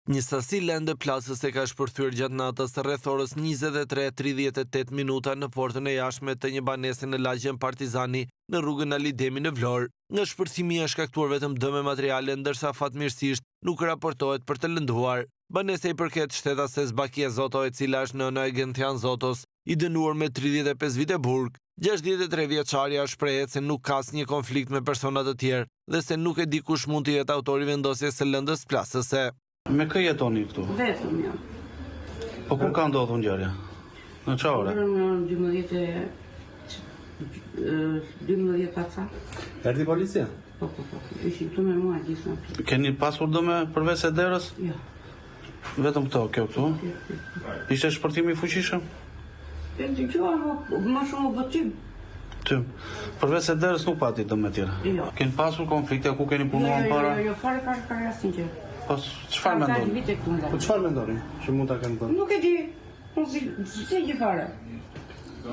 Një sasi lende plasës e ka shpërthyer gjatë natës rreth orës 23:38 minuta në portën e jashtme të një banese në lagjen Partizani në rrugën Ali Demi në Vlorë. Nga shpërthimi është shkaktuar vetëm dëme materiale, ndërsa fatmirësisht nuk raportohet për të lënduar. Banesa i përket shtetases Bakia Zoto, e cila është nëna e Gentian Zotos, i dënuar me 35 vite burg. 63 vjeçaria shprehet se nuk ka asnjë konflikt me persona të tjerë dhe se nuk e di kush mund të jetë autori vendosjes së lëndës plasëse. Me kë jetoni këtu? Vetëm jo. Po ku ka ndodhur ngjarja? Në çfarë ore? Në 12 paca. Erdhi policia? Po. Ishim këtu me mua gjithë. Keni pasur dëme përveç e derës? Jo. Vetëm kjo këtu? Ishte shpërtimi i fuqishëm? E dëgjova më shumë botim. Ty. Përveç e derës nuk pati dëme tjera? Jo. Keni pasur konflikte ku keni punuar para? Jo, fare asnjë gjë. Po çfarë mendoni? Po çfarë mendoni që mund ta kenë bërë? Nuk e di. Unë si gjë fare.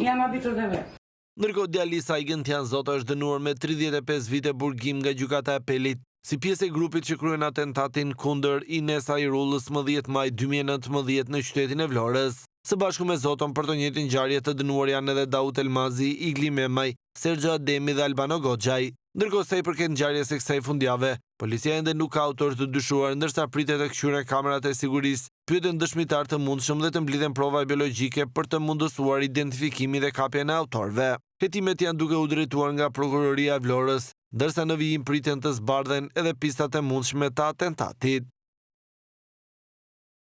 Jam habitur dhe vetë. Ndërkohë djalisa i Gentian Zoto është dënuar me 35 vite burgim nga gjykata e apelit, si pjesë e grupit që kryen atentatin kundër Ines Ajrullës më 10 maj 2019 në qytetin e Vlorës. Së bashku me Zoton për të njëjtin ngjarje të dënuar janë edhe Daut Elmazi, Igli Memaj, Sergio Ademi dhe Albano Goxhaj. Ndërkohë sa i përket ngjarjes së kësaj fundjavë, policia ende nuk ka autor të dyshuar, ndërsa pritet të kthyen kamerat e sigurisë, pyeten dëshmitar të mundshëm dhe të mblidhen prova biologjike për të mundësuar identifikimin dhe kapjen e autorëve. Hetimet janë duke u drejtuar nga prokuroria e Vlorës, ndërsa në vijim priten të zbardhen edhe pistat e mundshme të atentatit.